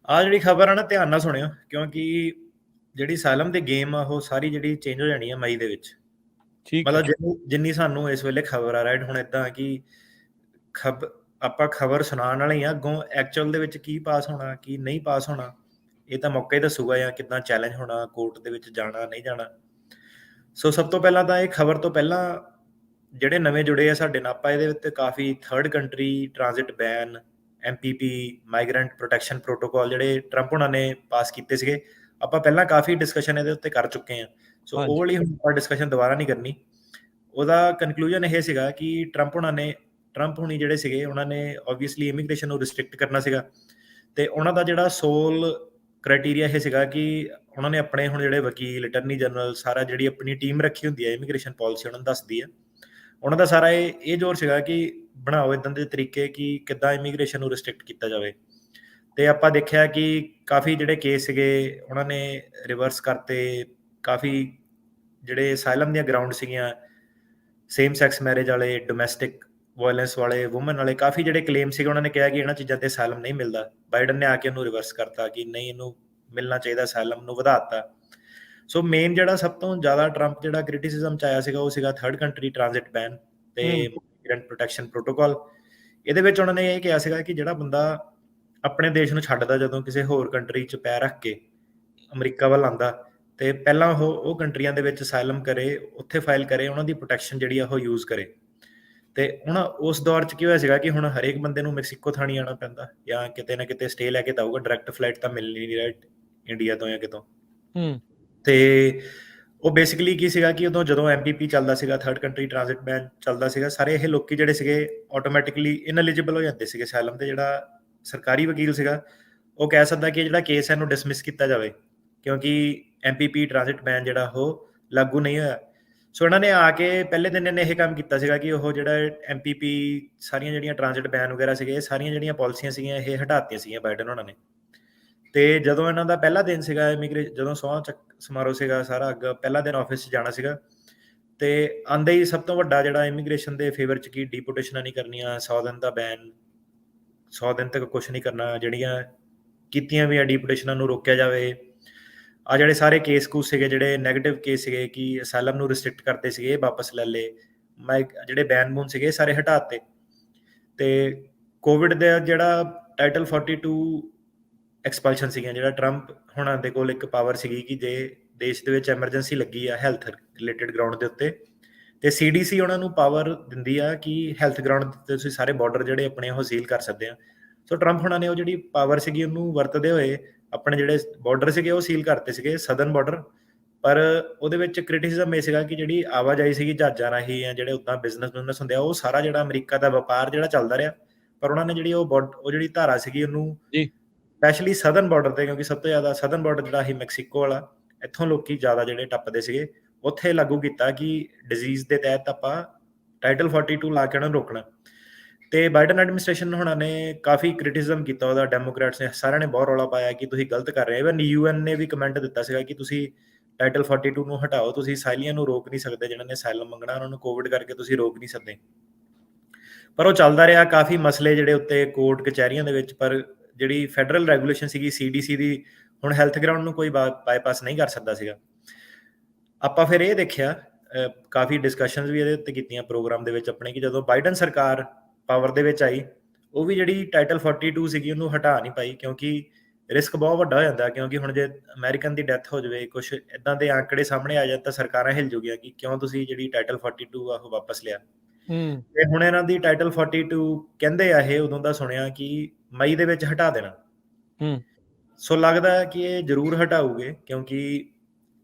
ਆ ਜਿਹੜੀ ਖਬਰ ਆ ਨਾ ਧਿਆਨ ਨਾਲ ਸੁਣਿਓ, ਕਿਉਂਕਿ ਜਿਹੜੀ ਸਾਲਮ ਦੀ ਗੇਮ ਆ ਉਹ ਸਾਰੀ ਜਿਹੜੀ ਚੇਂਜ ਹੋ ਜਾਣੀ ਆ ਮਈ ਦੇ ਵਿੱਚ। ਠੀਕ ਹੈ। ਮਤਲਬ ਜਿੰਨੀ ਸਾਨੂੰ ਇਸ ਵੇਲੇ ਖਬਰ ਆ ਰਾਈਟ ਹੁਣ ਇਦਾਂ ਕਿ ਆਪਾਂ ਖਬਰ ਸੁਣਾਉਣ ਵਾਲੇ ਹੀ ਆ, ਅੱਗੋਂ ਐਕਚੁਅਲ ਦੇ ਵਿੱਚ ਕੀ ਪਾਸ ਹੋਣਾ ਕੀ ਨਹੀਂ ਪਾਸ ਹੋਣਾ ਇਹ ਤਾਂ ਮੌਕਾ ਹੀ ਦੱਸੂਗਾ, ਜਾਂ ਕਿੱਦਾਂ ਚੈਲੰਜ ਹੋਣਾ, ਕੋਰਟ ਦੇ ਵਿੱਚ ਜਾਣਾ ਨਹੀਂ ਜਾਣਾ। ਸੋ ਸਭ ਤੋਂ ਪਹਿਲਾਂ ਤਾਂ ਇਹ ਖਬਰ ਤੋਂ ਪਹਿਲਾਂ ਜਿਹੜੇ ਨਵੇਂ ਜੁੜੇ ਆ ਸਾਡੇ ਨਾਲ, ਆਪਾਂ ਇਹਦੇ ਉੱਤੇ ਕਾਫੀ third country transit ban, MPP migrant protection protocol ਜਿਹੜੇ ਟਰੰਪ ਉਹਨਾਂ ਨੇ ਪਾਸ ਕੀਤੇ ਸੀਗੇ, ਆਪਾਂ ਪਹਿਲਾਂ ਕਾਫੀ ਡਿਸਕਸ਼ਨ ਇਹਦੇ ਉੱਤੇ ਕਰ ਚੁੱਕੇ ਹਾਂ। ਸੋ ਉਹ ਵਾਲੀ ਹੁਣ ਆਪਾਂ ਡਿਸਕਸ਼ਨ ਦੁਬਾਰਾ ਨਹੀਂ ਕਰਨੀ। ਉਹਦਾ ਕਨਕਲੂਜਨ ਇਹ ਸੀਗਾ ਕਿ ਟਰੰਪ ਹੁਣੀ ਜਿਹੜੇ ਸੀਗੇ ਉਹਨਾਂ ਨੇ ਓਬਵੀਅਸਲੀ ਇਮੀਗ੍ਰੇਸ਼ਨ ਨੂੰ ਰਿਸਟ੍ਰਿਕਟ ਕਰਨਾ ਸੀਗਾ, ਤੇ ਉਹਨਾਂ ਦਾ ਜਿਹੜਾ ਸੋਲ ਕ੍ਰਾਈਟੇਰੀਆ ਇਹ ਸੀਗਾ ਕਿ ਉਹਨਾਂ ਨੇ ਆਪਣੇ ਹੁਣ ਜਿਹੜੇ ਵਕੀਲ, ਅਟਰਨੀ ਜਨਰਲ, ਸਾਰਾ ਜਿਹੜੀ ਆਪਣੀ ਟੀਮ ਰੱਖੀ ਹੁੰਦੀ ਹੈ ਇਮੀਗ੍ਰੇਸ਼ਨ ਪਾਲਿਸੀ ਉਹਨਾਂ ਨੂੰ ਦੱਸਦੀ ਹੈ, ਉਹਨਾਂ ਦਾ ਸਾਰਾ ਇਹ ਜ਼ੋਰ ਸੀਗਾ ਕਿ ਬਣਾਓ ਇਦਾਂ ਦੇ ਤਰੀਕੇ ਕਿ ਕਿੱਦਾਂ ਇਮੀਗ੍ਰੇਸ਼ਨ ਨੂੰ ਰਿਸਟ੍ਰਿਕਟ ਕੀਤਾ ਜਾਵੇ। ਤੇ ਆਪਾਂ ਦੇਖਿਆ ਕਿ ਕਾਫੀ ਜਿਹੜੇ ਕੇਸ ਸੀਗੇ ਉਹਨਾਂ ਨੇ ਰਿਵਰਸ ਕਰਤੇ, ਕਾਫੀ ਜਿਹੜੇ ਅਸਾਈਲਮ ਦੀਆਂ ਗਰਾਊਂਡ ਸੀਗੀਆਂ, ਸੇਮ ਸੈਕਸ ਮੈਰਿਜ ਵਾਲੇ, ਡੋਮੈਸਟਿਕ ਵਾਇਲੈਂਸ ਵਾਲੇ, ਵੂਮਨ ਵਾਲੇ, ਕਾਫੀ ਜਿਹੜੇ ਕਲੇਮ ਸੀਗੇ ਉਹਨਾਂ ਨੇ ਕਿਹਾ ਕਿ ਇਹਨਾਂ ਚੀਜ਼ਾਂ ਤੇ ਅਸਾਈਲਮ ਨਹੀਂ ਮਿਲਦਾ। ਬਾਈਡਨ ਨੇ ਆ ਕੇ ਉਹਨੂੰ ਰਿਵਰਸ ਕਰਤਾ ਕਿ ਨਹੀਂ, ਇਹਨੂੰ ਮਿਲਣਾ ਚਾਹੀਦਾ, ਅਸਾਈਲਮ ਨੂੰ ਵਧਾਤਾ। ਸੋ ਮੇਨ ਜਿਹੜਾ ਸਭ ਤੋਂ ਜ਼ਿਆਦਾ ਟਰੰਪ ਜਿਹੜਾ ਕ੍ਰਿਟਿਸਿਜ਼ਮ ਚ ਆਇਆ ਸੀਗਾ ਉਹ ਸੀਗਾ ਥਰਡ ਕੰਟਰੀ ਟ੍ਰਾਂਜ਼ਿਟ ਬੈਨ ਤੇ ਮਾਈਗ੍ਰੈਂਟ ਪ੍ਰੋਟੈਕਸ਼ਨ ਪ੍ਰੋਟੋਕਾਲ। ਇਹਦੇ ਵਿੱਚ ਉਹਨਾਂ ਨੇ ਇਹ ਕਿਹਾ ਸੀਗਾ ਕਿ ਜਿਹੜਾ ਬੰਦਾ ਆਪਣੇ ਦੇਸ਼ ਨੂੰ ਛੱਡਦਾ ਜਦੋਂ ਕਿਸੇ ਹੋਰ ਕੰਟਰੀ 'ਚ ਪੈਰ ਰੱਖ ਕੇ ਅਮਰੀਕਾ ਵੱਲ ਆਉਂਦਾ, ਤੇ ਪਹਿਲਾਂ ਉਹ ਕੰਟਰੀਆਂ ਦੇ ਵਿੱਚ ਅਸਾਈਲਮ ਕਰੇ, ਉੱਥੇ ਫਾਈਲ ਕਰੇ, ਉਹਨਾਂ ਦੀ ਪ੍ਰੋਟੈਕਸ਼ਨ ਜਿਹੜੀ ਆ ਉਹ ਯੂਜ਼ ਕਰੇ। ਤੇ ਹੁਣ ਉਸ ਦੌਰ 'ਚ ਕੀ ਹੋਇਆ ਸੀਗਾ ਕਿ ਹੁਣ ਹਰੇਕ ਬੰਦੇ ਨੂੰ ਮੈਕਸੀਕੋ ਥਾਣੀ ਆਉਣਾ ਪੈਂਦਾ, ਜਾਂ ਕਿਤੇ ਨਾ ਕਿਤੇ ਸਟੇ ਲੈ ਕੇ ਦਊਗਾ, ਡਾਇਰੈਕਟ ਫਲਾਈਟ ਤਾਂ ਮਿਲਣੀ ਨਹੀਂ ਰਾਈਟ ਇੰਡੀਆ ਤੋਂ ਜਾਂ ਕਿਤੋਂ। ਤੇ ਉਹ ਬੇਸਿਕਲੀ ਕੀ ਸੀਗਾ ਕਿ ਉਦੋਂ ਜਦੋਂ MPP ਚੱਲਦਾ ਸੀਗਾ, ਥਰਡ ਕੰਟਰੀ ਟ੍ਰਾਂਜ਼ਿਟ ਬੈਨ ਚੱਲਦਾ ਸੀਗਾ, ਸਾਰੇ ਇਹ ਲੋਕੀ ਜਿਹੜੇ ਸੀਗੇ ਆਟੋਮੈਟਿਕਲੀ ਇਨਐਲੀਜੀਬਲ ਹੋ ਜਾਂਦੇ ਸੀਗੇ ਅਸਾਈਲਮ ਤੇ। ਜਿਹੜਾ ਸਰਕਾਰੀ ਵਕੀਲ ਸੀਗਾ ਉਹ ਕਹਿ ਸਕਦਾ ਕਿ ਜਿਹੜਾ ਕੇਸ ਹੈ ਇਹਨੂੰ ਡਿਸਮਿਸ ਕੀਤਾ ਜਾਵੇ, ਕਿਉਂਕਿ MPP ਟ੍ਰਾਂਜ਼ਿਟ ਬੈਨ ਜਿਹੜਾ ਉਹ ਲਾਗੂ ਨਹੀਂ ਹੋਇਆ। ਸੋ ਇਹਨਾਂ ਨੇ ਆ ਕੇ ਪਹਿਲੇ ਦਿਨ ਇਹਨੇ ਇਹ ਕੰਮ ਕੀਤਾ ਸੀਗਾ ਕਿ ਉਹ ਜਿਹੜਾ MPP ਸਾਰੀਆਂ ਜਿਹੜੀਆਂ ਟ੍ਰਾਂਜ਼ਿਟ ਬੈਨ ਵਗੈਰਾ ਸੀਗੇ, ਸਾਰੀਆਂ ਜਿਹੜੀਆਂ ਪਾਲਿਸੀਆਂ ਸੀਗੀਆਂ ਇਹ ਹਟਾਤੀਆਂ ਸੀਗੀਆਂ ਬਾਈਡਨ ਉਹਨਾਂ ਨੇ। ਤੇ ਜਦੋਂ ਇਹਨਾਂ ਦਾ ਪਹਿਲਾ ਦਿਨ ਸੀਗਾ ਜਦੋਂ ਸਹੁੰ ਸਮਾਰੋਹ ਸੀਗਾ, ਸਾਰਾ ਅੱਗ ਪਹਿਲਾ ਦਿਨ ਆਫਿਸ 'ਚ ਜਾਣਾ ਸੀਗਾ, ਤੇ ਆਂਦੇ ਹੀ ਸਭ ਤੋਂ ਵੱਡਾ ਜਿਹੜਾ ਇਮੀਗ੍ਰੇਸ਼ਨ ਦੇ ਫੇਵਰ 'ਚ ਕੀ ਡੀਪੋਰਟੇਸ਼ਨਾਂ ਨਹੀਂ ਕਰਨੀਆਂ, 100 ਦਿਨ ਦਾ ਬੈਨ, 100 ਦਿਨ ਤੱਕ ਕੁਛ ਨਹੀਂ ਕਰਨਾ, ਜਿਹੜੀਆਂ ਕੀਤੀਆਂ ਵੀ ਆ ਡੀਪੋਰਟੇਸ਼ਨਾਂ ਨੂੰ ਰੋਕਿਆ ਜਾਵੇ। ਆ ਜਿਹੜੇ ਸਾਰੇ ਕੇਸ ਕੂਸ ਸੀਗੇ, ਜਿਹੜੇ ਨੈਗੇਟਿਵ ਕੇਸ ਸੀਗੇ ਕਿ ਅਸਾਈਲਮ ਨੂੰ ਰਿਸਟ੍ਰਿਕਟ ਕਰਦੇ ਸੀਗੇ, ਇਹ ਵਾਪਸ ਲੈ ਲਏ। ਜਿਹੜੇ ਬੈਨ ਬੂਨ ਸੀਗੇ ਸਾਰੇ ਹਟਾਤੇ। ਤੇ ਕੋਵਿਡ ਦਾ ਜਿਹੜਾ ਟਾਈਟਲ 42 ਐਕਸਪਲਸ਼ਨ ਸੀਗੀਆਂ, ਜਿਹੜਾ ਟਰੰਪ ਹੁਣਾਂ ਦੇ ਕੋਲ ਇੱਕ ਪਾਵਰ ਸੀਗੀ ਕਿ ਜੇ ਦੇਸ਼ ਦੇ ਵਿੱਚ ਐਮਰਜੈਂਸੀ ਲੱਗੀ ਆ ਹੈਲਥ ਰਿਲੇਟਡ ਗਰਾਊਂਡ ਦੇ ਉੱਤੇ, ਤੇ CDC ਉਹਨਾਂ ਨੂੰ ਪਾਵਰ ਦਿੰਦੀ ਆ ਕਿ ਹੈਲਥ ਗਰਾਊਂਡ ਤੇ ਤੁਸੀਂ ਸਾਰੇ ਬਾਰਡਰ ਜਿਹੜੇ ਆਪਣੇ ਉਹ ਸੀਲ ਕਰ ਸਕਦੇ ਆ। ਸੋ ਟਰੰਪ ਹੁਣਾਂ ਨੇ ਉਹ ਜਿਹੜੀ ਪਾਵਰ ਸੀਗੀ ਉਹਨੂੰ ਵਰਤਦੇ ਹੋਏ ਆਪਣੇ ਜਿਹੜੇ ਬਾਰਡਰ ਸੀਗੇ ਉਹ ਸੀਲ ਕਰਤੇ ਸੀਗੇ, ਸਦਰਨ ਬਾਰਡਰ। ਪਰ ਉਹਦੇ ਵਿੱਚ ਕ੍ਰਿਟਿਸਿਜ਼ਮ ਇਹ ਸੀਗਾ ਕਿ ਜਿਹੜੀ ਆਵਾਜਾਈ ਸੀਗੀ ਜਹਾਜ਼ਾਂ ਰਾਹੀਂ ਜਾਂ ਜਿਹੜੇ ਉੱਦਾਂ ਬਿਜ਼ਨਸ ਹੁੰਦੇ ਆ, ਉਹ ਸਾਰਾ ਜਿਹੜਾ ਅਮਰੀਕਾ ਦਾ ਵਪਾਰ ਜਿਹੜਾ ਚੱਲਦਾ ਰਿਹਾ। ਪਰ ਉਹਨਾਂ ਨੇ ਜਿਹੜੀ ਉਹ ਜਿਹੜੀ ਧਾਰਾ ਸੀਗੀ ਉਹਨੂੰ ਸਪੈਸ਼ਲੀ ਸਦਰਨ ਬਾਰਡਰ ਤੇ, ਕਿਉਂਕਿ ਸਭ ਤੋਂ ਜ਼ਿਆਦਾ ਸਦਰਨ ਬਾਰਡਰ ਜਿਹੜਾ ਸੀ ਮੈਕਸੀਕੋ ਵਾਲਾ, ਇੱਥੋਂ ਲੋਕੀ ਜ਼ਿਆਦਾ ਜਿਹੜੇ ਟੱਪਦੇ ਸੀਗੇ, ਉੱਥੇ ਲਾਗੂ ਕੀਤਾ ਕਿ ਡਿਜ਼ੀਜ਼ ਦੇ ਤਹਿਤ ਆਪਾਂ ਟਾਈਟਲ 42 ਲਾ ਕੇ ਉਹਨਾਂ ਨੂੰ ਰੋਕਣਾ। ਤੇ ਬਾਈਡਨ ਐਡਮਿਨਿਸਟ੍ਰੇਸ਼ਨ ਹੁਣਾਂ ਨੇ ਕਾਫੀ ਕ੍ਰਿਟਿਸਿਜ਼ਮ ਕੀਤਾ ਉਹਦਾ, ਡੈਮੋਕ੍ਰੈਟਸ ਨੇ ਸਾਰਿਆਂ ਨੇ ਬਹੁਤ ਰੌਲਾ ਪਾਇਆ ਕਿ ਤੁਸੀਂ ਗਲਤ ਕਰ ਰਹੇ ਹੋ। ਇਵਨ UN ਨੇ ਵੀ ਕਮੈਂਟ ਦਿੱਤਾ ਸੀਗਾ ਕਿ ਤੁਸੀਂ ਟਾਈਟਲ 42 ਨੂੰ ਹਟਾਓ, ਤੁਸੀਂ ਅਸਾਈਲੀਆਂ ਨੂੰ ਰੋਕ ਨਹੀਂ ਸਕਦੇ, ਜਿਹਨਾਂ ਨੇ ਅਸਾਈਲਮ ਮੰਗਣਾ ਉਹਨਾਂ ਨੂੰ ਕੋਵਿਡ ਕਰਕੇ ਤੁਸੀਂ ਰੋਕ ਨਹੀਂ ਸਕਦੇ। ਪਰ ਉਹ ਚੱਲਦਾ ਰਿਹਾ, ਕਾਫੀ ਮਸਲੇ ਜਿਹੜੇ ਉੱਤੇ ਕੋਰਟ ਕਚਹਿਰੀਆਂ ਦੇ ਵਿੱਚ। ਪਰ ਜਿਹੜੀ ਫੈਡਰਲ ਰੈਗੂਲੇਸ਼ਨ ਸੀਗੀ CDC ਦੀ, ਹੁਣ ਹੈਲਥ ਗਰਾਊਂਡ ਨੂੰ ਕੋਈ ਬਾਈਪਾਸ ਨਹੀਂ ਕਰ ਸਕਦਾ ਸੀਗਾ। ਆਪਾਂ ਫਿਰ ਇਹ ਦੇਖਿਆ, ਕਾਫੀ ਡਿਸਕਸ਼ਨਸ ਵੀ ਇਹਦੇ ਉੱਤੇ ਕੀਤੀਆਂ ਪ੍ਰੋਗਰਾਮ ਦੇ ਵਿੱਚ ਆਪਣੇ, ਕਿ ਜਦੋਂ ਬਾਈਡਨ ਸਰਕਾਰ ਪਾਵਰ ਦੇ ਵਿੱਚ ਆਈ, ਉਹ ਵੀ ਜਿਹੜੀ ਟਾਈਟਲ 42 ਸੀਗੀ ਉਹਨੂੰ ਹਟਾ ਨਹੀਂ ਪਾਈ, ਕਿਉਂਕਿ ਰਿਸਕ ਬਹੁਤ ਵੱਡਾ ਹੋ ਜਾਂਦਾ। ਕਿਉਂਕਿ ਹੁਣ ਜੇ ਅਮਰੀਕਨ ਦੀ ਡੈਥ ਹੋ ਜਾਵੇ, ਕੁਛ ਇਦਾਂ ਦੇ ਆંકੜੇ ਸਾਹਮਣੇ ਆ ਜਾਣ, ਤਾਂ ਸਰਕਾਰਾਂ ਹਿਲ ਜੂਗੀਆਂ ਕਿ ਕਿਉਂ ਤੁਸੀਂ ਜਿਹੜੀ ਟਾਈਟਲ 42 ਆ ਉਹ ਵਾਪਸ ਲਿਆ। ਤੇ ਹੁਣ ਇਹਨਾਂ ਦੀ ਟਾਈਟਲ 42 ਕਹਿੰਦੇ ਆ, ਇਹ ਉਦੋਂ ਦਾ ਸੁਣਿਆ ਕਿ ਮਈ ਦੇ ਵਿੱਚ ਹਟਾ ਦੇਣਾ। ਸੋ ਲੱਗਦਾ ਕਿ ਇਹ ਜ਼ਰੂਰ ਹਟਾਊਗੇ, ਕਿਉਂਕਿ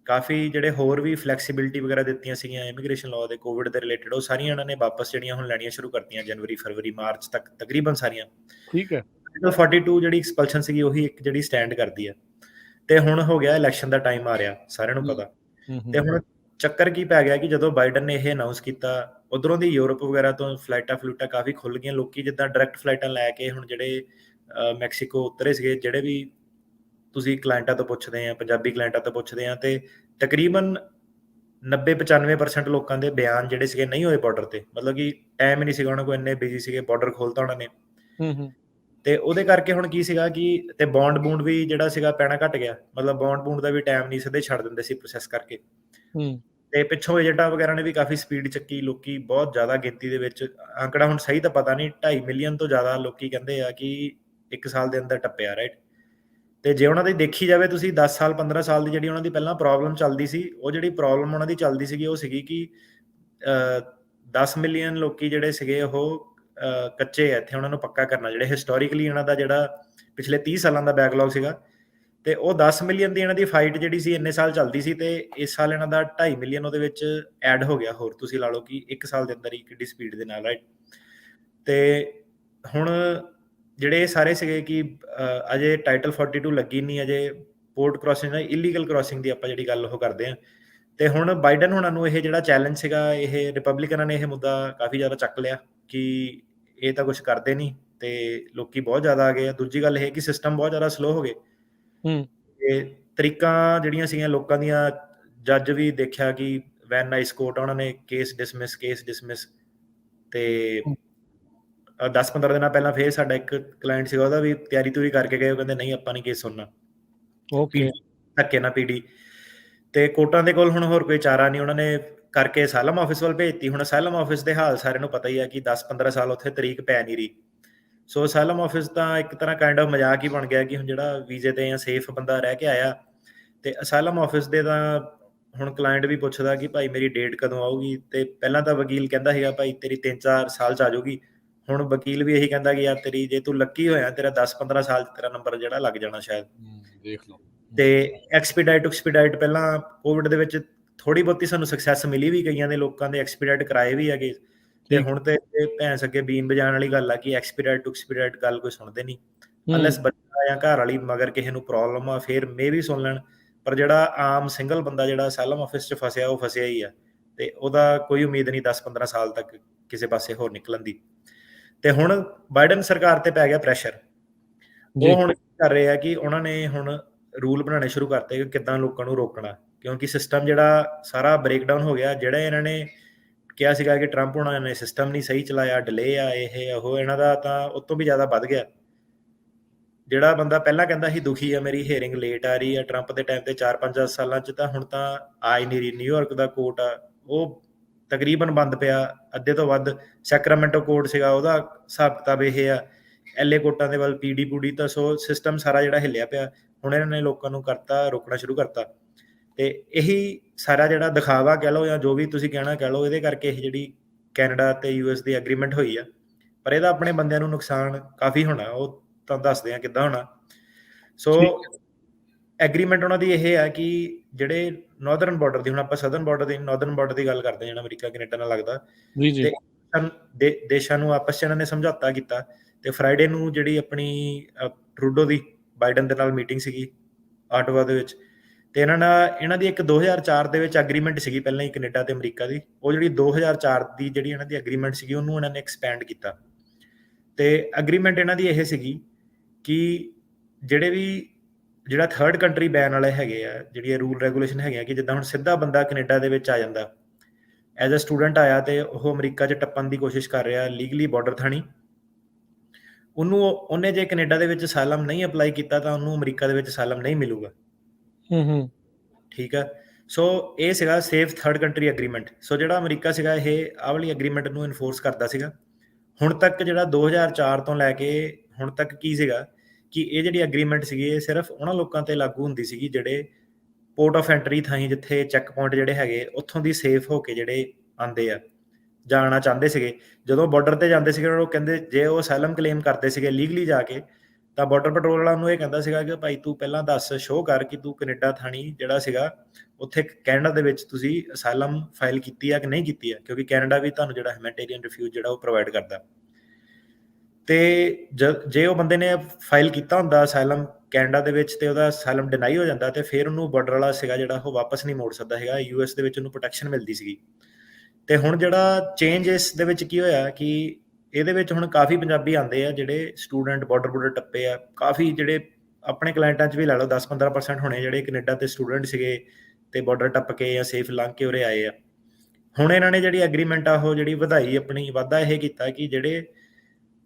ਕਾਫੀ ਜਿਹੜੇ ਹੋਰ ਵੀ ਫਲੈਕਸੀਬਿਲਿਟੀ ਵਗੈਰਾ ਦਿੱਤੀਆਂ ਸੀਗੀਆਂ ਇਮੀਗ੍ਰੇਸ਼ਨ ਲਾਅ ਦੇ ਕੋਵਿਡ ਦੇ ਰਿਲੇਟਡ, ਉਹ ਸਾਰੀਆਂ ਇਹਨਾਂ ਨੇ ਵਾਪਸ ਜਿਹੜੀਆਂ ਹੁਣ ਲੈਣੀਆਂ ਸ਼ੁਰੂ ਕਰਤੀਆਂ ਜਨਵਰੀ, ਫਰਵਰੀ, ਮਾਰਚ ਤੱਕ ਤਕਰੀਬਨ ਸਾਰੀਆਂ। ਠੀਕ ਹੈ। 42 ਜਿਹੜੀ ਐਕਸਪਲਸ਼ਨ ਸੀਗੀ ਉਹੀ ਇੱਕ ਜਿਹੜੀ ਸਟੈਂਡ ਕਰਦੀ ਆ। ਤੇ ਹੁਣ ਹੋ ਗਿਆ ਇਲੈਕਸ਼ਨ ਦਾ ਟਾਈਮ ਆ ਰਿਹਾ, ਸਾਰਿਆਂ ਨੂੰ ਪਤਾ। ਤੇ ਹੁਣ ਚੱਕਰ ਕੀ ਪੈ ਗਿਆ ਕਿ ਜਦੋਂ ਬਾਈਡਨ ਨੇ ਇਹ ਅਨਾਉਂਸ ਕੀਤਾ, ਉਧਰੋਂ ਦੀ ਯੂਰਪ ਵਗੈਰਾ ਤੋਂ ਫਲਾਈਟਾਂ ਕਾਫੀ ਖੁੱਲ ਗਈਆਂ। ਲੋਕੀ ਜਿੱਦਾਂ ਡਾਇਰੈਕਟ ਫਲਾਈਟਾਂ ਲੈ ਕੇ ਹੁਣ ਜਿਹੜੇ ਮੈਕਸੀਕੋ ਉਤਰੇ ਸੀਗੇ, ਜਿਹੜੇ ਵੀ ਤੁਸੀਂ ਕਲਾਇੰਟਾਂ ਤੋਂ ਪੁੱਛਦੇ ਆ, ਪੰਜਾਬੀ ਕਲਾਇੰਟਾਂ ਤੋਂ ਪੁੱਛਦੇ ਆ, ਤੇ ਤਕਰੀਬਨ 90-95% ਲੋਕਾਂ ਦੇ ਬਿਆਨ ਜਿਹੜੇ ਸੀਗੇ ਨਹੀਂ ਹੋਏ ਬਾਰਡਰ ਤੇ। ਮਤਲਬ ਕਿ ਟਾਈਮ ਹੀ ਨਹੀਂ ਸੀਗਾ ਉਹਨਾਂ ਕੋਲ, ਇੰਨੇ ਬਿਜੀ ਸੀਗੇ, ਬਾਰਡਰ ਖੋਲਤਾ ਉਹਨਾਂ ਨੇ। ਤੇ ਉਹਦੇ ਕਰਕੇ ਹੁਣ ਕੀ ਸੀਗਾ ਕਿ ਤੇ ਬੌਂਡ ਵੀ ਜਿਹੜਾ ਸੀਗਾ ਪੈਣਾ ਘਟ ਗਿਆ, ਮਤਲਬ ਬੌਂਡ ਦਾ ਵੀ ਟਾਈਮ ਨਹੀਂ, ਸਿੱਧੇ ਛੱਡ ਦਿੰਦੇ ਸੀ ਪ੍ਰੋਸੈਸ ਕਰਕੇ। ਤੇ ਪਿੱਛੋਂ ਏਜੰਟਾਂ ਵਗੈਰਾ ਨੇ ਵੀ ਕਾਫੀ ਸਪੀਡ ਚੱਕੀ, ਲੋਕੀ ਬਹੁਤ ਜ਼ਿਆਦਾ ਗਿਣਤੀ ਦੇ ਵਿੱਚ, ਅੰਕੜਾ ਹੁਣ ਸਹੀ ਤਾਂ ਪਤਾ ਨਹੀਂ, 2.5 ਮਿਲੀਅਨ ਤੋਂ ਜ਼ਿਆਦਾ ਲੋਕੀ ਕਹਿੰਦੇ ਆ ਕਿ 1 ਸਾਲ ਦੇ ਅੰਦਰ ਟੱਪਿਆ, ਰਾਈਟ। ਤੇ ਜੇ ਉਹਨਾਂ ਦੀ ਦੇਖੀ ਜਾਵੇ ਤੁਸੀਂ 10 ਸਾਲ 15 ਸਾਲ ਦੀ ਜਿਹੜੀ ਉਹਨਾਂ ਦੀ ਪਹਿਲਾਂ ਪ੍ਰੋਬਲਮ ਚੱਲਦੀ ਸੀ, ਉਹ ਜਿਹੜੀ ਪ੍ਰੋਬਲਮ ਉਹਨਾਂ ਦੀ ਚੱਲਦੀ ਸੀਗੀ ਉਹ ਸੀਗੀ ਕਿ 10 ਮਿਲੀਅਨ ਲੋਕੀ ਜਿਹੜੇ ਸੀਗੇ ਉਹ ਕੱਚੇ ਆ ਇੱਥੇ, ਉਹਨਾਂ ਨੂੰ ਪੱਕਾ ਕਰਨਾ, ਜਿਹੜੇ ਹਿਸਟੋਰੀਕਲੀ ਇਹਨਾਂ ਦਾ ਜਿਹੜਾ ਪਿਛਲੇ 30 ਸਾਲਾਂ ਦਾ ਬੈਕਲੌਗ ਸੀਗਾ, ਤੇ ਉਹ 10 ਮਿਲੀਅਨ ਦੀ ਇਹਨਾਂ ਦੀ ਫਾਈਟ ਜਿਹੜੀ ਸੀ ਇੰਨੇ ਸਾਲ ਚੱਲਦੀ ਸੀ, ਤੇ ਇਸ ਸਾਲ ਇਹਨਾਂ ਦਾ 2.5 ਮਿਲੀਅਨ ਉਹਦੇ ਵਿੱਚ ਐਡ ਹੋ ਗਿਆ ਹੋਰ। ਤੁਸੀਂ ਲਾ ਲਓ ਕਿ 1 ਸਾਲ ਦੇ ਅੰਦਰ ਹੀ ਕਿੱਡੀ ਸਪੀਡ ਦੇ ਨਾਲ, ਰਾਈਟ। ਤੇ ਹੁਣ ਜਿਹੜੇ ਸਾਰੇ ਸੀਗੇ ਕਿ ਅਜੇ ਟਾਈਟਲ 42 ਲੱਗੀ ਨਹੀਂ, ਅਜੇ ਪੋਰਟ ਕ੍ਰਾਸਿੰਗ ਦਾ ਇਲੀਗਲ ਕ੍ਰਾਸਿੰਗ ਦੀ ਆਪਾਂ ਜਿਹੜੀ ਗੱਲ ਉਹ ਕਰਦੇ ਹਾਂ। ਤੇ ਹੁਣ ਬਾਈਡਨ ਹੁਣਾਂ ਨੂੰ ਇਹ ਜਿਹੜਾ ਚੈਲੰਜ ਸੀਗਾ, ਇਹ ਰਿਪਬਲਿਕਨਾਂ ਨੇ ਇਹ ਮੁੱਦਾ ਕਾਫੀ ਜ਼ਿਆਦਾ ਚੱਕ ਲਿਆ ਕਿ ਇਹ ਤਾਂ ਕੁਝ ਕਰਦੇ ਨਹੀਂ, ਤੇ ਲੋਕੀ ਬਹੁਤ ਜ਼ਿਆਦਾ ਆ ਗਏ ਆ। ਦੂਜੀ ਗੱਲ ਇਹ ਕਿ ਸਿਸਟਮ ਬਹੁਤ ਜ਼ਿਆਦਾ ਸਲੋ ਹੋ ਗਏ, ਤੇ ਤਰੀਕਾਂ ਜਿਹੜੀਆਂ ਸੀਗੀਆਂ ਲੋਕਾਂ ਦੀਆਂ, ਜੱਜ ਵੀ ਦੇਖਿਆ ਕਿ ਵੈਨ ਨਾਈਸ ਕੋਰਟ, ਉਹਨਾਂ ਨੇ ਕੇਸ ਡਿਸਮਿਸ। ਤੇ 10-15 ਦਿਨਾਂ ਪਹਿਲਾਂ ਫੇਰ ਸਾਡਾ ਇੱਕ ਕਲਾਇੰਟ ਸੀਗਾ, ਉਹਦਾ ਵੀ ਤਿਆਰੀ ਤੁਰੀ ਕਰਕੇ ਗਏ, ਉਹ ਕਹਿੰਦੇ ਨਹੀਂ ਆਪਾਂ ਨਹੀਂ ਕੇਸ ਸੁਣਨਾ, ਧੱਕੇ ਨਾ ਪੀਡੀ। ਤੇ ਕੋਰਟਾਂ ਦੇ ਕੋਲ ਹੁਣ ਹੋਰ ਕੋਈ ਚਾਰਾ ਨਹੀਂ, ਉਹਨਾਂ ਨੇ ਕਰਕੇ ਅਸਾਈਲਮ ਆਫਿਸ ਵੱਲ ਭੇਜਤੀ। ਹੁਣ ਅਸਾਈਲਮ ਆਫਿਸ ਦੇ ਹਾਲ ਸਾਰਿਆਂ ਨੂੰ ਪਤਾ ਹੀ ਆ ਕਿ 10-15 ਸਾਲ ਉੱਥੇ ਤਰੀਕ ਪੈ ਨਹੀਂ ਰਹੀ। ਸੋ ਅਸਾਈਲਮ ਆਫਿਸ ਤਾਂ ਇੱਕ ਤਰ੍ਹਾਂ ਕਾਈਂਡ ਆਫ ਮਜ਼ਾਕ ਹੀ ਬਣ ਗਿਆ ਕਿ ਹੁਣ ਜਿਹੜਾ ਵੀਜ਼ੇ ਤੇ ਜਾਂ ਸੇਫ ਬੰਦਾ ਰਹਿ ਕੇ ਆਇਆ, ਤੇ ਅਸਾਈਲਮ ਆਫਿਸ ਦੇ ਤਾਂ ਹੁਣ ਕਲਾਇੰਟ ਵੀ ਪੁੱਛਦਾ ਕਿ ਭਾਈ ਮੇਰੀ ਡੇਟ ਕਦੋਂ ਆਊਗੀ। ਤੇ ਪਹਿਲਾਂ ਤਾਂ ਵਕੀਲ ਕਹਿੰਦਾ ਸੀਗਾ ਭਾਈ ਤੇਰੀ 3-4 ਸਾਲ 'ਚ ਆ ਜਾਊਗੀ, ਹੁਣ ਵਕੀਲ ਵੀ ਇਹੀ ਕਹਿੰਦਾ ਕਿ ਯਾਰ ਤੇਰੀ, ਜੇ ਤੂੰ ਲੱਕੀ ਹੋਇਆ ਤੇਰਾ 10-15 ਸਾਲ 'ਚ ਤੇਰਾ ਨੰਬਰ ਜਿਹੜਾ ਲੱਗ ਜਾਣਾ ਸ਼ਾਇਦ। ਦੇਖ ਲਓ। ਤੇ ਐਕਸਪੀਡਾਈਟ ਪਹਿਲਾਂ ਕੋਵਿਡ ਦੇ ਵਿੱਚ ਥੋੜੀ ਬਹੁਤੀ ਸਾਨੂੰ ਸਕਸੈਸ ਮਿਲੀ ਵੀ, ਕਈਆਂ ਦੇ ਲੋਕਾਂ ਦੇ ਐਕਸਪੀਡਾਈਟ ਕਰਾਏ ਵੀ ਹੈਗੇ। ਤੇ ਹੁਣ ਤੇ ਭੈਂਸ ਅੱਗੇ ਬੀਨ ਵਜਾਉਣ ਵਾਲੀ ਗੱਲ ਆ ਕਿ ਐਕਸਪੀਡਾਈਟ ਗੱਲ ਕੋਈ ਸੁਣਦੇ ਨਹੀਂ, ਅਨਲੈਸ ਬੱਚਾ ਜਾਂ ਘਰ ਵਾਲੀ ਮਗਰ ਕਿਸੇ ਨੂੰ ਪ੍ਰੋਬਲਮ ਆ ਫਿਰ ਮੇ ਵੀ ਸੁਣ ਲੈਣ। ਪਰ ਜਿਹੜਾ ਆਮ ਸਿੰਗਲ ਬੰਦਾ ਜਿਹੜਾ ਅਸਾਈਲਮ ਆਫਿਸ 'ਚ ਫਸਿਆ, ਉਹ ਫਸਿਆ ਹੀ ਆ, ਤੇ ਉਹਦਾ ਕੋਈ ਉਮੀਦ ਨਹੀਂ 10-15 ਸਾਲ ਤੱਕ ਕਿਸੇ ਪਾਸੇ ਹੋਰ ਨਿਕਲਣ ਦੀ। ਤੇ ਹੁਣ ਬਾਈਡਨ ਸਰਕਾਰ ਤੇ ਪੈ ਗਿਆ ਪ੍ਰੈਸ਼ਰ, ਉਹ ਹੁਣ ਕਰ ਰਹੇ ਆ ਕਿ ਉਹਨਾਂ ਨੇ ਹੁਣ ਰੂਲ ਬਣਾਉਣੇ ਸ਼ੁਰੂ ਕਰਤੇ ਕਿ ਕਿੱਦਾਂ ਲੋਕਾਂ ਨੂੰ ਰੋਕਣਾ, ਕਿਉਂਕਿ ਸਿਸਟਮ ਜਿਹੜਾ ਸਾਰਾ ਬ੍ਰੇਕਡਾਊਨ ਹੋ ਗਿਆ। ਜਿਹੜਾ ਇਹਨਾਂ ਨੇ ਕਿਹਾ ਸੀਗਾ ਕਿ ਟਰੰਪ ਹੋਣਾ ਨੇ ਸਿਸਟਮ ਨਹੀਂ ਸਹੀ ਚਲਾਇਆ, ਡਿਲੇ ਆ ਇਹ ਉਹ, ਇਹਨਾਂ ਦਾ ਤਾਂ ਉਹ ਤੋਂ ਵੀ ਜ਼ਿਆਦਾ ਵੱਧ ਗਿਆ। ਜਿਹੜਾ ਬੰਦਾ ਪਹਿਲਾਂ ਕਹਿੰਦਾ ਸੀ ਦੁਖੀ ਆ, ਮੇਰੀ ਹੀਅਰਿੰਗ ਲੇਟ ਆ ਰਹੀ ਆ, ਟਰੰਪ ਦੇ ਟਾਈਮ ਤੇ 4-5 ਸਾਲਾਂ 'ਚ, ਤਾਂ ਹੁਣ ਤਾਂ ਆ ਹੀ ਨਹੀਂ ਰਹੀ। ਨਿਊਯਾਰਕ ਦਾ ਕੋਰਟ ਆ ਉਹ ਤਕਰੀਬਨ ਬੰਦ ਪਿਆ, ਅੱਧੇ ਤੋਂ ਵੱਧ। ਸੈਕਰਾਮੈਂਟੋ ਕੋਰਟ ਸੀਗਾ, ਉਹਦਾ ਹਿਸਾਬ ਕਿਤਾਬ ਇਹ ਆ, ਐਲਏ ਕੋਰਟਾਂ ਦੇ ਵੱਲ ਪੀਡੀ ਪੂਡੀ। ਤਾਂ ਸੋ ਸਿਸਟਮ ਸਾਰਾ ਜਿਹੜਾ ਹਿੱਲਿਆ ਪਿਆ, ਹੁਣ ਇਹਨਾਂ ਨੇ ਲੋਕਾਂ ਨੂੰ ਕਰਤਾ, ਰੋਕਣਾ ਸ਼ੁਰੂ ਕਰਤਾ। ਤੇ ਇਹੀ ਸਾਰਾ ਜਿਹੜਾ ਦਿਖਾਵਾ ਕਹਿ ਲਓ ਜਾਂ ਜੋ ਵੀ ਤੁਸੀਂ ਕਹਿਣਾ ਕਹਿ ਲਓ, ਇਹਦੇ ਕਰਕੇ ਇਹ ਜਿਹੜੀ ਕੈਨੇਡਾ ਤੇ ਯੂਐਸ ਦੀ ਐਗਰੀਮੈਂਟ ਹੋਈ ਆ, ਪਰ ਇਹਦਾ ਆਪਣੇ ਬੰਦਿਆਂ ਨੂੰ ਨੁਕਸਾਨ ਕਾਫੀ ਹੋਣਾ, ਉਹ ਤਾਂ ਦੱਸਦੇ ਆ ਕਿੱਦਾਂ ਹੋਣਾ। ਸੋ ਐਗਰੀਮੈਂਟ ਉਹਨਾਂ ਦੀ ਇਹ ਹੈ ਕਿ ਜਿਹੜੇ ਨਾਰਦਰਨ ਬਾਰਡਰ ਦੀ, ਹੁਣ ਆਪਾਂ ਸਦਰਨ ਬਾਰਡਰ ਦੀ ਗੱਲ ਕਰਦੇ ਹਾਂ, ਜਿਹੜਾ ਅਮਰੀਕਾ ਕੈਨੇਡਾ ਨਾਲ ਲੱਗਦਾ, ਤੇ ਦੇਸ਼ਾਂ ਨੂੰ ਆਪਸ 'ਚ ਇਹਨਾਂ ਨੇ ਸਮਝੌਤਾ ਕੀਤਾ। ਤੇ ਫਰਾਈਡੇ ਨੂੰ ਜਿਹੜੀ ਆਪਣੀ ਟਰੂਡੋ ਦੀ ਬਾਈਡਨ ਦੇ ਨਾਲ ਮੀਟਿੰਗ ਸੀਗੀ ਆਟਵਾ ਦੇ ਵਿੱਚ, ਤੇ ਇਹਨਾਂ ਦੀ ਇੱਕ 2004 ਦੇ ਵਿੱਚ ਐਗਰੀਮੈਂਟ ਸੀਗੀ ਪਹਿਲਾਂ ਹੀ ਕੈਨੇਡਾ ਤੇ ਅਮਰੀਕਾ ਦੀ। ਉਹ ਜਿਹੜੀ 2004 ਦੀ ਜਿਹੜੀ ਇਹਨਾਂ ਦੀ ਐਗਰੀਮੈਂਟ ਸੀਗੀ, ਉਹਨੂੰ ਇਹਨਾਂ ਨੇ ਐਕਸਪੈਂਡ ਕੀਤਾ। ਤੇ ਐਗਰੀਮੈਂਟ ਇਹਨਾਂ ਦੀ ਇਹ ਸੀਗੀ ਕਿ ਜਿਹੜਾ ਥਰਡ ਕੰਟਰੀ ਬੈਨ ਵਾਲੇ ਹੈਗੇ ਆ, ਜਿਹੜੀਆਂ ਰੂਲ ਰੈਗੂਲੇਸ਼ਨ ਹੈਗੀਆਂ, ਕਿ ਜਿੱਦਾਂ ਹੁਣ ਸਿੱਧਾ ਬੰਦਾ ਕੈਨੇਡਾ ਦੇ ਵਿੱਚ ਆ ਜਾਂਦਾ ਐਜ਼ ਅ ਸਟੂਡੈਂਟ ਆਇਆ, ਤੇ ਉਹ ਅਮਰੀਕਾ 'ਚ ਟੱਪਣ ਦੀ ਕੋਸ਼ਿਸ਼ ਕਰ ਰਿਹਾ ਲੀਗਲੀ ਬਾਰਡਰ ਥਾਣੀ, ਉਹਨੇ ਜੇ ਕੈਨੇਡਾ ਦੇ ਵਿੱਚ ਅਸਾਈਲਮ ਨਹੀਂ ਅਪਲਾਈ ਕੀਤਾ ਤਾਂ ਉਹਨੂੰ ਅਮਰੀਕਾ ਦੇ ਵਿੱਚ ਅਸਾਈਲਮ ਨਹੀਂ ਮਿਲੂਗਾ। ਠੀਕ ਆ। ਸੋ ਇਹ ਸੀਗਾ ਸੇਫ ਥਰਡ ਕੰਟਰੀ ਐਗਰੀਮੈਂਟ। ਸੋ ਜਿਹੜਾ ਅਮਰੀਕਾ ਸੀਗਾ ਇਹ ਆਹ ਵਾਲੀ ਐਗਰੀਮੈਂਟ ਨੂੰ ਇਨਫੋਰਸ ਕਰਦਾ ਸੀਗਾ। ਹੁਣ ਤੱਕ ਜਿਹੜਾ 2004 ਤੋਂ ਲੈ ਕੇ ਹੁਣ ਤੱਕ ਕੀ ਸੀਗਾ ਕਿ ਇਹ ਜਿਹੜੀ ਐਗਰੀਮੈਂਟ ਸੀਗੀ, ਇਹ ਸਿਰਫ ਉਹਨਾਂ ਲੋਕਾਂ ਤੇ ਲਾਗੂ ਹੁੰਦੀ ਸੀਗੀ ਜਿਹੜੇ ਪੋਰਟ ਆਫ ਐਂਟਰੀ ਥਾਈ, ਜਿੱਥੇ ਚੈੱਕ ਪੁਆਇੰਟ ਜਿਹੜੇ ਹੈਗੇ ਉੱਥੋਂ ਦੀ ਸੇਫ ਹੋ ਕੇ ਜਿਹੜੇ ਆਉਂਦੇ ਆ, ਜਾਣਾ ਚਾਹੁੰਦੇ ਸੀਗੇ। ਜਦੋਂ ਬਾਰਡਰ ਤੇ ਜਾਂਦੇ ਸੀਗੇ, ਉਹ ਕਹਿੰਦੇ ਜੇ ਉਹ ਅਸਾਈਲਮ ਕਲੇਮ ਕਰਦੇ ਸੀਗੇ ਲੀਗਲੀ ਜਾ ਕੇ, ਤਾਂ ਬਾਰਡਰ ਪੈਟਰੋਲ ਵਾਲਾ ਨੂੰ ਇਹ ਕਹਿੰਦਾ ਸੀਗਾ ਕਿ ਭਾਈ ਤੂੰ ਪਹਿਲਾਂ ਦੱਸ, ਸ਼ੋਅ ਕਰ ਕਿ ਤੂੰ ਕੈਨੇਡਾ ਥਾਣੀ ਜਿਹੜਾ ਸੀਗਾ ਉੱਥੇ ਕੈਨੇਡਾ ਦੇ ਵਿੱਚ ਤੁਸੀਂ ਅਸਾਈਲਮ ਫਾਈਲ ਕੀਤੀ ਆ ਕਿ ਨਹੀਂ ਕੀਤੀ ਆ, ਕਿਉਂਕਿ ਕੈਨੇਡਾ ਵੀ ਤੁਹਾਨੂੰ ਜਿਹੜਾ ਹਿਊਮੈਨਿਟੇਰੀਅਨ ਰਿਫਿਊਜ ਜਿਹੜਾ ਉਹ ਪ੍ਰੋਵਾਈਡ ਕਰਦਾ। ਤੇ ਜੇ ਉਹ ਬੰਦੇ ਨੇ ਫਾਈਲ ਕੀਤਾ ਹੁੰਦਾ ਅਸਾਈਲਮ ਕੈਨੇਡਾ ਦੇ ਵਿੱਚ, ਤੇ ਉਹਦਾ ਅਸਾਈਲਮ ਡਿਨਾਈ ਹੋ ਜਾਂਦਾ, ਤੇ ਫਿਰ ਉਹਨੂੰ ਬਾਰਡਰ ਵਾਲਾ ਸੀਗਾ ਜਿਹੜਾ ਉਹ ਵਾਪਸ ਨਹੀਂ ਮੋੜ ਸਕਦਾ ਹੈਗਾ। ਯੂਐਸ ਦੇ ਵਿੱਚ ਉਹਨੂੰ ਪ੍ਰੋਟੈਕਸ਼ਨ ਮਿਲਦੀ ਸੀਗੀ। ਤੇ ਹੁਣ ਜਿਹੜਾ ਚੇਂਜ ਇਸ ਦੇ ਵਿੱਚ ਕੀ ਹੋਇਆ ਕਿ ਇਹਦੇ ਵਿੱਚ ਹੁਣ ਕਾਫੀ ਪੰਜਾਬੀ ਆਉਂਦੇ ਆ ਜਿਹੜੇ ਸਟੂਡੈਂਟ ਬਾਰਡਰ ਟੱਪੇ ਆ, ਕਾਫੀ ਜਿਹੜੇ ਆਪਣੇ ਕਲਾਇੰਟਾਂ 'ਚ ਵੀ ਲੈ ਲਓ 10-15% ਹੋਣੇ ਜਿਹੜੇ ਕੈਨੇਡਾ ਦੇ ਸਟੂਡੈਂਟ ਸੀਗੇ ਤੇ ਬਾਰਡਰ ਟੱਪ ਕੇ ਜਾਂ ਸੇਫ ਲੰਘ ਕੇ ਉਰੇ ਆਏ ਆ। ਹੁਣ ਇਹਨਾਂ ਨੇ ਜਿਹੜੀ ਐਗਰੀਮੈਂਟ ਆ ਉਹ ਜਿਹੜੀ ਵਧਾਈ, ਆਪਣੀ ਵਾਧਾ ਇਹ ਕੀਤਾ ਕਿ ਜਿਹੜੇ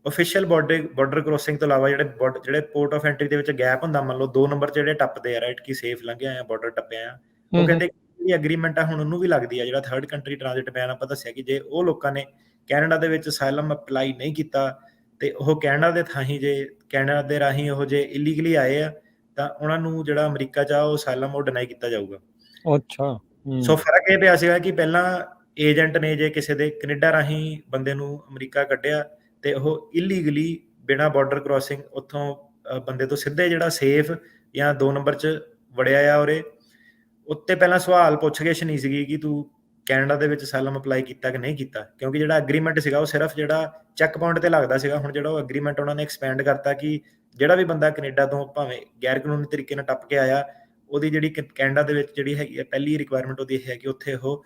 ਆਫੀਸ਼ੀਅਲ ਬਾਰਡਰ ਕ੍ਰੋਸਿੰਗ ਤੋਂ ਇਲਾਵਾ ਜਿਹੜੇ ਪੋਰਟ ਆਫ ਐਂਟਰੀ ਦੇ ਵਿੱਚ ਗੈਪ ਹੁੰਦਾ, ਮੰਨ ਲਓ 2 ਨੰਬਰ 'ਚ ਜਿਹੜੇ ਟੱਪਦੇ ਆ, ਰਾਈਟ, ਕਿ ਸੇਫ ਲੰਘਿਆ ਆ, ਬਾਰਡਰ ਟੱਪਿਆ ਆ, ਉਹ ਕਹਿੰਦੇ ਜਿਹੜੀ ਐਗਰੀਮੈਂਟ ਆ ਹੁਣ ਉਹਨੂੰ ਵੀ ਲੱਗਦੀ ਆ, ਜਿਹੜਾ ਥਰਡ ਕੰਟਰੀ ਟ੍ਰਾਂਜ਼ਿਟ ਬੈਨ ਆਪਾਂ ਦੱਸਿਆ, ਕਿ ਜੇ ਉਹ ਲੋਕਾਂ ਨੇ ਕੈਨੇਡਾ ਦੇ ਵਿੱਚ ਅਸਾਈਲਮ ਅਪਲਾਈ ਨਹੀਂ ਕੀਤਾ ਤੇ ਉਹ ਕੈਨੇਡਾ ਦੇ ਥਾਹੀਂ ਜੇ ਕੈਨੇਡਾ ਦੇ ਰਾਹੀਂ ਉਹ ਜੇ ਇਲੀਗਲੀ ਆਏ ਆ, ਤਾਂ ਉਹਨਾਂ ਨੂੰ ਜਿਹੜਾ ਅਮਰੀਕਾ 'ਚ ਆ ਉਹ ਅਸਾਈਲਮ ਉਹ ਡਿਨਾਈ ਕੀਤਾ ਜਾਊਗਾ। ਅੱਛਾ। ਸੋ ਫਰਕ ਇਹ ਪਿਆ ਸੀਗਾ ਕਿ ਪਹਿਲਾਂ ਏਜੰਟ ਨੇ ਜੇ ਕਿਸੇ ਦੇ ਕੈਨੇਡਾ ਰਾਹੀਂ ਬੰਦੇ ਨੂੰ ਅਮਰੀਕਾ ਕੱਢਿਆ ਤੇ ਉਹ ਇਲੀਗਲੀ ਬਿਨਾਂ ਬਾਰਡਰ ਕ੍ਰੋਸਿੰਗ ਉੱਥੋਂ ਬੰਦੇ ਤੋਂ ਸਿੱਧੇ ਜਿਹੜਾ ਸੇਫ ਜਾਂ 2 ਨੰਬਰ 'ਚ ਵੜਿਆ ਆ ਉਰੇ, ਉੱਤੇ ਪਹਿਲਾਂ ਸਵਾਲ ਪੁੱਛ-ਗਿੱਛ ਨਹੀਂ ਸੀਗੀ ਕਿ ਤੂੰ ਕੈਨੇਡਾ ਦੇ ਵਿੱਚ ਅਸਾਈਲਮ ਅਪਲਾਈ ਕੀਤਾ ਕਿ ਨਹੀਂ ਕੀਤਾ, ਕਿਉਂਕਿ ਜਿਹੜਾ ਐਗਰੀਮੈਂਟ ਸੀਗਾ ਉਹ ਸਿਰਫ ਜਿਹੜਾ ਚੈੱਕ ਪੁਆਇੰਟ ਤੇ ਲੱਗਦਾ ਸੀਗਾ। ਹੁਣ ਜਿਹੜਾ ਉਹ ਐਗਰੀਮੈਂਟ ਉਹਨਾਂ ਨੇ ਐਕਸਪੈਂਡ ਕਰਤਾ ਕਿ ਜਿਹੜਾ ਵੀ ਬੰਦਾ ਕੈਨੇਡਾ ਤੋਂ ਭਾਵੇਂ ਗੈਰ ਕਾਨੂੰਨੀ ਤਰੀਕੇ ਨਾਲ ਟੱਪ ਕੇ ਆਇਆ, ਉਹਦੀ ਜਿਹੜੀ ਕੈਨੇਡਾ ਦੇ ਵਿੱਚ ਜਿਹੜੀ ਹੈਗੀ ਆ ਪਹਿਲੀ ਰਿਕੁਆਇਰਮੈਂਟ ਉਹਦੀ ਇਹ ਹੈ ਕਿ ਉੱਥੇ ਉਹ,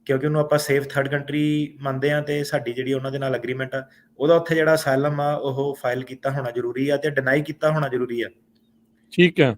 ਕਿਉਂਕਿ ਉਹਨੂੰ ਆਪਾਂ ਸੇਫ ਥਰਡ ਕੰਟਰੀ ਮੰਨਦੇ ਹਾਂ ਤੇ ਸਾਡੀ ਜਿਹੜੀ ਉਹਨਾਂ ਦੇ ਨਾਲ ਐਗਰੀਮੈਂਟ ਆ, ਉਹਦਾ ਉੱਥੇ ਜਿਹੜਾ ਅਸਾਈਲਮ ਆ ਉਹ ਫਾਈਲ ਕੀਤਾ ਹੋਣਾ ਜ਼ਰੂਰੀ ਆ ਤੇ ਡਿਨਾਈ ਕੀਤਾ ਹੋਣਾ ਜ਼ਰੂਰੀ ਆ। ਠੀਕ ਹੈ।